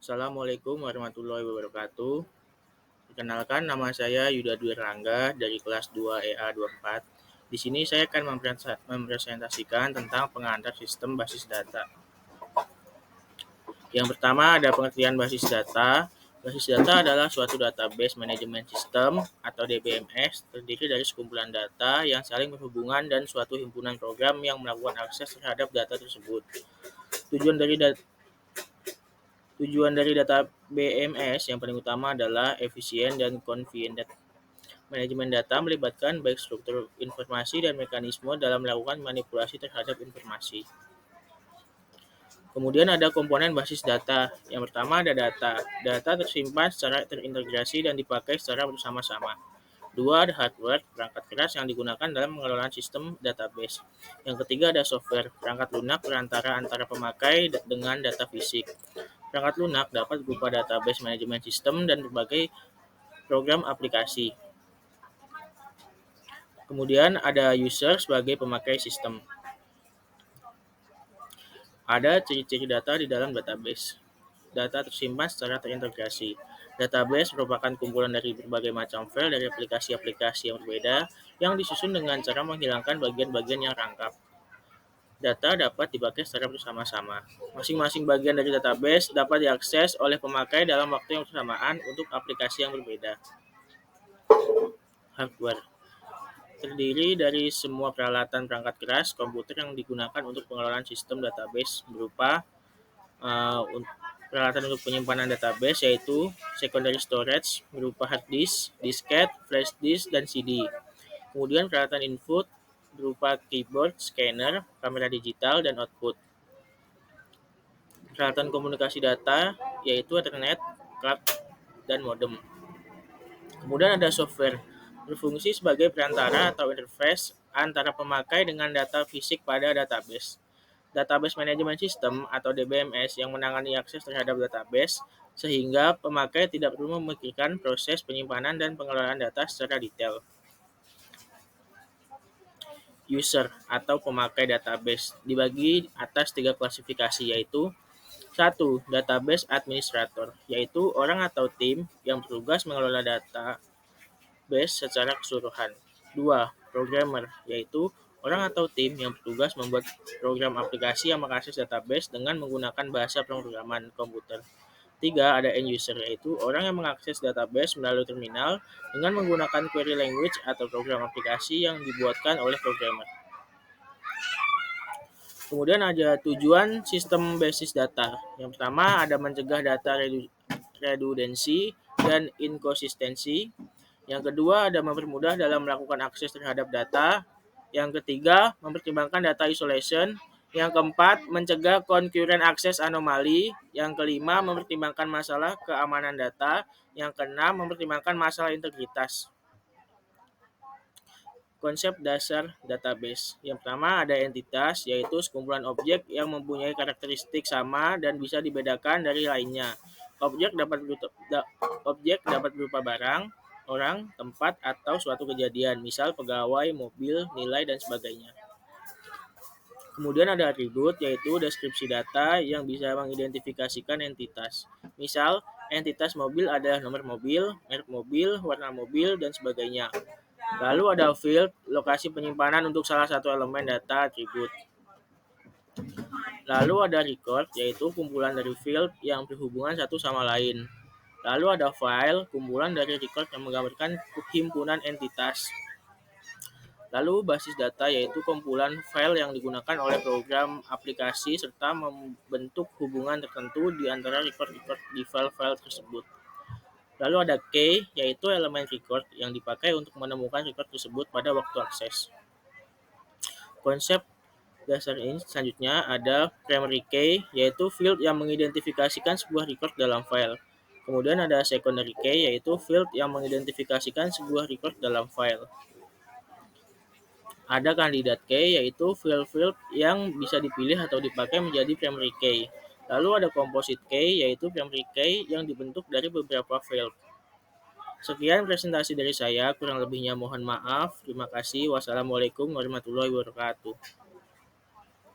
Assalamualaikum warahmatullahi wabarakatuh. Perkenalkan, nama saya Yuda Dwi Rangga dari kelas 2 EA 24. Di sini saya akan mempresentasikan tentang pengantar sistem basis data. Yang pertama ada pengertian basis data. Basis data adalah suatu database manajemen sistem atau DBMS terdiri dari sekumpulan data yang saling berhubungan dan suatu himpunan program yang melakukan akses terhadap data tersebut. Tujuan dari data BMS yang paling utama adalah efisien dan convenient. Manajemen data melibatkan baik struktur informasi dan mekanisme dalam melakukan manipulasi terhadap informasi. Kemudian ada komponen basis data. Yang pertama ada data. Data tersimpan secara terintegrasi dan dipakai secara bersama-sama. Dua, ada hardware, perangkat keras yang digunakan dalam pengelolaan sistem database. Yang ketiga ada software, perangkat lunak perantara antara pemakai dengan data fisik. Perangkat lunak dapat berupa database manajemen sistem dan berbagai program aplikasi. Kemudian ada user sebagai pemakai sistem. Ada ciri-ciri data di dalam database. Data tersimpan secara terintegrasi. Database merupakan kumpulan dari berbagai macam file dari aplikasi-aplikasi yang berbeda yang disusun dengan cara menghilangkan bagian-bagian yang rangkap. Data dapat dipakai secara bersama-sama. Masing-masing bagian dari database dapat diakses oleh pemakai dalam waktu yang bersamaan untuk aplikasi yang berbeda. Hardware terdiri dari semua peralatan perangkat keras komputer yang digunakan untuk pengelolaan sistem database berupa peralatan untuk penyimpanan database yaitu secondary storage berupa hard disk, disket, flash disk, dan CD. Kemudian peralatan input berupa keyboard, scanner, kamera digital, dan output. Peralatan komunikasi data yaitu Ethernet, cloud, dan modem. Kemudian ada software, berfungsi sebagai perantara atau interface antara pemakai dengan data fisik pada database. Database Management System atau DBMS yang menangani akses terhadap database sehingga pemakai tidak perlu memikirkan proses penyimpanan dan pengelolaan data secara detail. User atau pemakai database dibagi atas 3 klasifikasi yaitu 1. Database Administrator, yaitu orang atau tim yang bertugas mengelola data base secara keseluruhan. 2. Programmer, yaitu orang atau tim yang bertugas membuat program aplikasi yang mengakses database dengan menggunakan bahasa pemrograman komputer. 3. Ada end user, yaitu orang yang mengakses database melalui terminal dengan menggunakan query language atau program aplikasi yang dibuatkan oleh programmer. Kemudian ada tujuan sistem basis data. Yang pertama ada mencegah data redundansi dan inkonsistensi. Yang kedua ada mempermudah dalam melakukan akses terhadap data. Yang ketiga mempertimbangkan data isolation. Yang keempat mencegah concurrent access anomali. Yang kelima mempertimbangkan masalah keamanan data. Yang keenam mempertimbangkan masalah integritas. Konsep dasar database. Yang pertama ada entitas, yaitu sekumpulan objek yang mempunyai karakteristik sama dan bisa dibedakan dari lainnya. Objek dapat berupa barang, orang, tempat, atau suatu kejadian, misal pegawai, mobil, nilai, dan sebagainya. Kemudian ada atribut, yaitu deskripsi data yang bisa mengidentifikasikan entitas. Misal, entitas mobil adalah nomor mobil, merek mobil, warna mobil, dan sebagainya. Lalu ada field, lokasi penyimpanan untuk salah satu elemen data atribut. Lalu ada record, yaitu kumpulan dari field yang berhubungan satu sama lain. Lalu ada file, kumpulan dari record yang menggambarkan himpunan entitas. Lalu basis data, yaitu kumpulan file yang digunakan oleh program aplikasi serta membentuk hubungan tertentu di antara record-record di file-file tersebut. Lalu ada key, yaitu elemen record yang dipakai untuk menemukan record tersebut pada waktu akses. Konsep dasar ini selanjutnya ada primary key, yaitu field yang mengidentifikasikan sebuah record dalam file. Kemudian ada secondary key, yaitu field yang mengidentifikasikan sebuah record dalam file. Ada candidate key, yaitu field-field yang bisa dipilih atau dipakai menjadi primary key. Lalu ada composite key, yaitu primary key yang dibentuk dari beberapa field. Sekian presentasi dari saya, kurang lebihnya mohon maaf. Terima kasih. Wassalamualaikum warahmatullahi wabarakatuh.